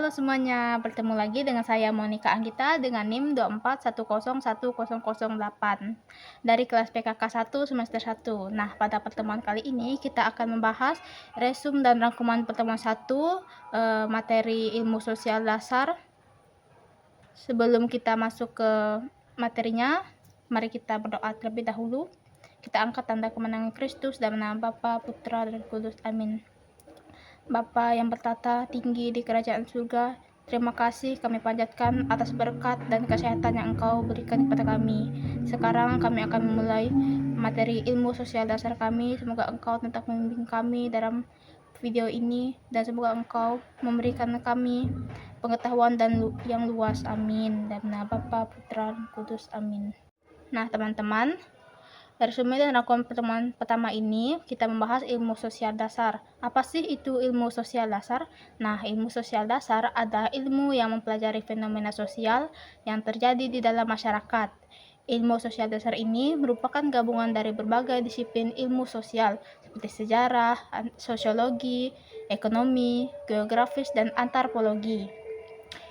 Halo semuanya, bertemu lagi dengan saya Monica Anggita dengan NIM 241010008 dari kelas PKK 1 semester 1. Nah, pada pertemuan kali ini kita akan membahas resum dan rangkuman pertemuan 1 materi ilmu sosial dasar. Sebelum kita masuk ke materinya, mari kita berdoa terlebih dahulu. Kita angkat tanda kemenangan Kristus dalam nama Bapa, Putra, dan Kudus. Amin. Bapa yang bertata tinggi di kerajaan surga, terima kasih kami panjatkan atas berkat dan kesehatan yang Engkau berikan kepada kami. Sekarang kami akan memulai materi ilmu sosial dasar kami. Semoga Engkau tetap membimbing kami dalam video ini, dan semoga Engkau memberikan kami pengetahuan yang luas. Amin. Dan nama Bapa, Putra, dan Kudus. Amin. Nah, teman-teman, resume dan rangkuman pertemuan pertama ini kita membahas ilmu sosial dasar. Apa sih itu ilmu sosial dasar? Nah, ilmu sosial dasar adalah ilmu yang mempelajari fenomena sosial yang terjadi di dalam masyarakat. Ilmu sosial dasar ini merupakan gabungan dari berbagai disiplin ilmu sosial seperti sejarah, sosiologi, ekonomi, geografis, dan antropologi.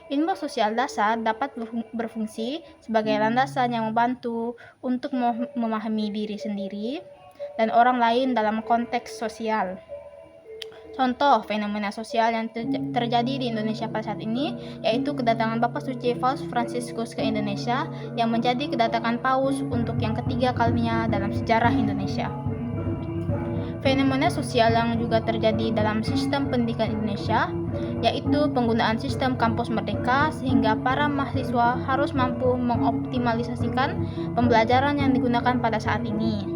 Ilmu sosial dasar dapat berfungsi sebagai landasan yang membantu untuk memahami diri sendiri dan orang lain dalam konteks sosial. Contoh fenomena sosial yang terjadi di Indonesia pada saat ini yaitu kedatangan Bapak Suci Paus Fransiskus ke Indonesia yang menjadi kedatangan Paus untuk yang ketiga kalinya dalam sejarah Indonesia. Fenomena sosial yang juga terjadi dalam sistem pendidikan Indonesia yaitu penggunaan sistem kampus merdeka sehingga para mahasiswa harus mampu mengoptimalisasikan pembelajaran yang digunakan pada saat ini.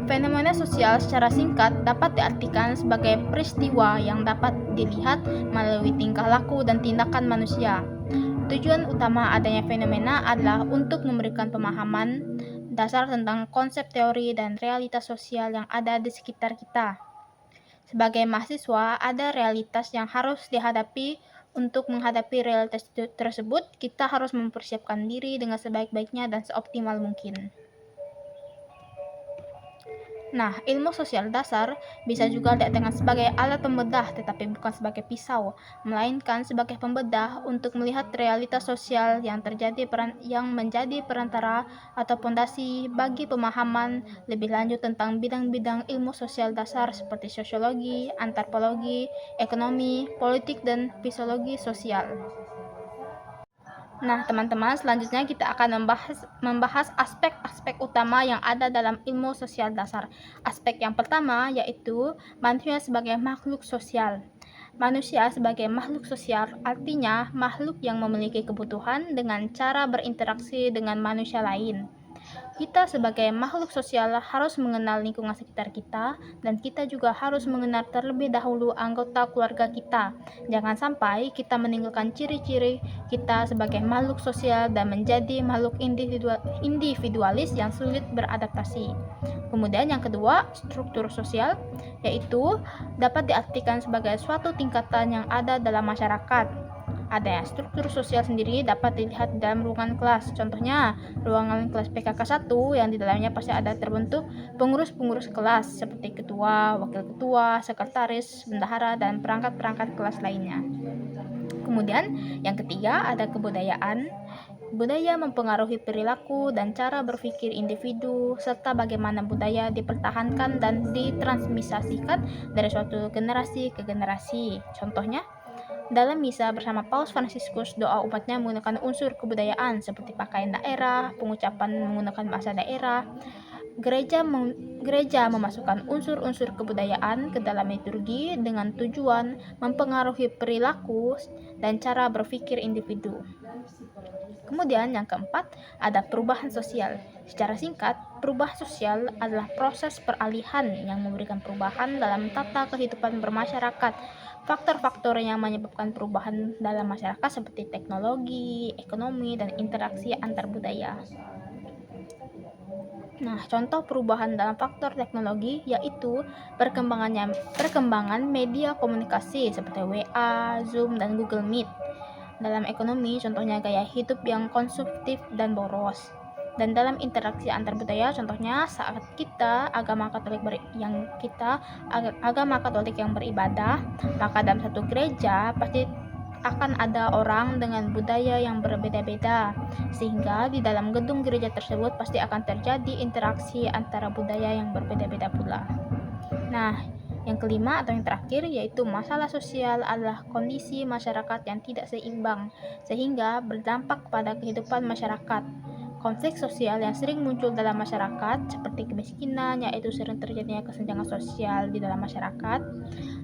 Fenomena sosial secara singkat dapat diartikan sebagai peristiwa yang dapat dilihat melalui tingkah laku dan tindakan manusia. Tujuan utama adanya fenomena adalah untuk memberikan pemahaman dasar tentang konsep teori dan realitas sosial yang ada di sekitar kita. Sebagai mahasiswa, ada realitas yang harus dihadapi. Untuk menghadapi realitas tersebut, kita harus mempersiapkan diri dengan sebaik-baiknya dan seoptimal mungkin. Nah, ilmu sosial dasar bisa juga dikatakan sebagai alat pembedah, tetapi bukan sebagai pisau, melainkan sebagai pembedah untuk melihat realitas sosial yang menjadi perantara atau pondasi bagi pemahaman lebih lanjut tentang bidang-bidang ilmu sosial dasar seperti sosiologi, antropologi, ekonomi, politik, dan psikologi sosial. Nah, teman-teman, selanjutnya kita akan membahas aspek-aspek utama yang ada dalam ilmu sosial dasar. Aspek yang pertama yaitu manusia sebagai makhluk sosial. Manusia sebagai makhluk sosial artinya makhluk yang memiliki kebutuhan dengan cara berinteraksi dengan manusia lain. Kita sebagai makhluk sosial harus mengenal lingkungan sekitar kita, dan kita juga harus mengenal terlebih dahulu anggota keluarga kita. Jangan sampai kita meninggalkan ciri-ciri kita sebagai makhluk sosial dan menjadi makhluk individualis yang sulit beradaptasi. Kemudian yang kedua, struktur sosial, yaitu dapat diartikan sebagai suatu tingkatan yang ada dalam masyarakat. Ada struktur sosial sendiri dapat dilihat dalam ruangan kelas. Contohnya, ruangan kelas PKK 1 yang di dalamnya pasti ada terbentuk pengurus-pengurus kelas seperti ketua, wakil ketua, sekretaris, bendahara, dan perangkat-perangkat kelas lainnya. Kemudian, yang ketiga ada kebudayaan. Budaya mempengaruhi perilaku dan cara berpikir individu, serta bagaimana budaya dipertahankan dan ditransmisasikan dari suatu generasi ke generasi. Contohnya, dalam misa bersama Paus Fransiskus, doa umatnya menggunakan unsur kebudayaan seperti pakaian daerah, pengucapan menggunakan bahasa daerah. Gereja memasukkan unsur-unsur kebudayaan ke dalam liturgi dengan tujuan mempengaruhi perilaku dan cara berpikir individu. Kemudian yang keempat, ada perubahan sosial. Secara singkat, perubahan sosial adalah proses peralihan yang memberikan perubahan dalam tata kehidupan bermasyarakat. Faktor-faktor yang menyebabkan perubahan dalam masyarakat seperti teknologi, ekonomi, dan interaksi antar budaya. Nah, contoh perubahan dalam faktor teknologi yaitu perkembangan media komunikasi seperti WA, Zoom, dan Google Meet. Dalam ekonomi, contohnya gaya hidup yang konsumtif dan boros. Dan dalam interaksi antar budaya, contohnya saat kita agama Katolik yang beribadah, maka dalam satu gereja pasti akan ada orang dengan budaya yang berbeda-beda, sehingga di dalam gedung gereja tersebut pasti akan terjadi interaksi antara budaya yang berbeda-beda pula. Nah, yang kelima atau yang terakhir yaitu masalah sosial adalah kondisi masyarakat yang tidak seimbang, sehingga berdampak pada kehidupan masyarakat. Konflik sosial yang sering muncul dalam masyarakat seperti kemiskinan, yaitu sering terjadinya kesenjangan sosial di dalam masyarakat,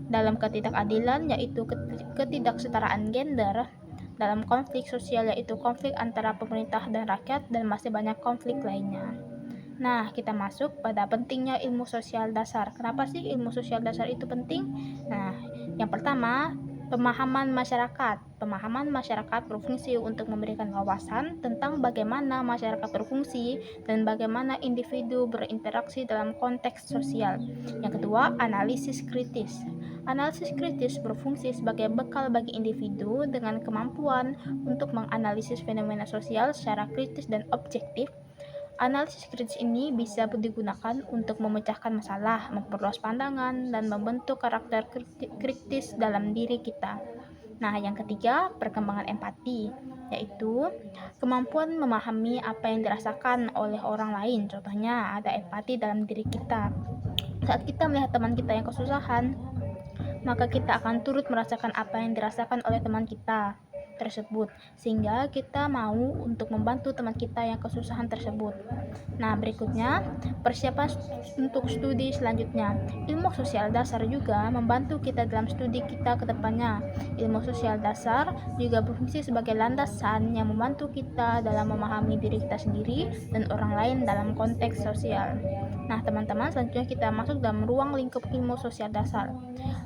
dalam ketidakadilan yaitu ketidaksetaraan gender, dalam konflik sosial yaitu konflik antara pemerintah dan rakyat, dan masih banyak konflik lainnya. Nah, kita masuk pada pentingnya ilmu sosial dasar. Kenapa sih ilmu sosial dasar itu penting? Nah, yang pertama, pemahaman masyarakat. Pemahaman masyarakat berfungsi untuk memberikan wawasan tentang bagaimana masyarakat berfungsi dan bagaimana individu berinteraksi dalam konteks sosial. Yang kedua, analisis kritis. Analisis kritis berfungsi sebagai bekal bagi individu dengan kemampuan untuk menganalisis fenomena sosial secara kritis dan objektif. Analisis kritis ini bisa digunakan untuk memecahkan masalah, memperluas pandangan, dan membentuk karakter kritis dalam diri kita. Nah, yang ketiga, perkembangan empati, yaitu kemampuan memahami apa yang dirasakan oleh orang lain. Contohnya, ada empati dalam diri kita. Saat kita melihat teman kita yang kesusahan, maka kita akan turut merasakan apa yang dirasakan oleh teman kita tersebut, sehingga kita mau untuk membantu teman kita yang kesusahan tersebut. Nah, berikutnya persiapan untuk studi selanjutnya. Ilmu sosial dasar juga membantu kita dalam studi kita ke depannya. Ilmu sosial dasar juga berfungsi sebagai landasan yang membantu kita dalam memahami diri kita sendiri dan orang lain dalam konteks sosial. Nah, teman-teman, selanjutnya kita masuk dalam ruang lingkup ilmu sosial dasar.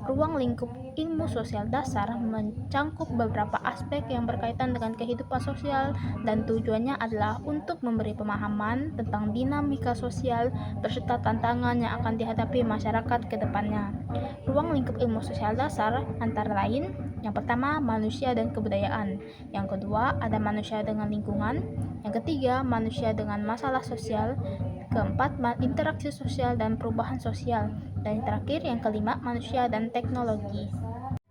Ruang lingkup ilmu sosial dasar mencangkup beberapa aspek yang berkaitan dengan kehidupan sosial, dan tujuannya adalah untuk memberi pemahaman tentang dinamika sosial beserta tantangan yang akan dihadapi masyarakat ke depannya. Ruang lingkup ilmu sosial dasar antara lain, yang pertama, manusia dan kebudayaan. Yang kedua, ada manusia dengan lingkungan. Yang ketiga, manusia dengan masalah sosial. Keempat, interaksi sosial dan perubahan sosial. Dan yang terakhir, yang kelima, manusia dan teknologi.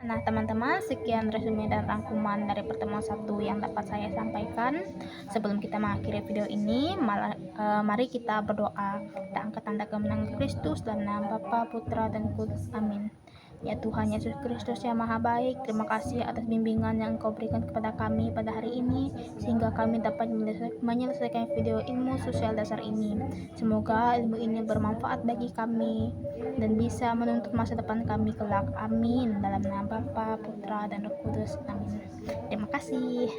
Nah, teman-teman, sekian resume dan rangkuman dari pertemuan 1 yang dapat saya sampaikan. Sebelum kita mengakhiri video ini, mari kita berdoa. Kita angkat tanda kemenangan Kristus dalam nama Bapa, Putra, dan Kudus. Amin. Ya Tuhan Yesus Kristus yang Maha Baik, terima kasih atas bimbingan yang Engkau berikan kepada kami pada hari ini, sehingga kami dapat menyelesaikan video ilmu sosial dasar ini. Semoga ilmu ini bermanfaat bagi kami dan bisa menuntut masa depan kami kelak. Amin. Dalam nama Bapa, Putra, dan Roh Kudus. Amin. Terima kasih.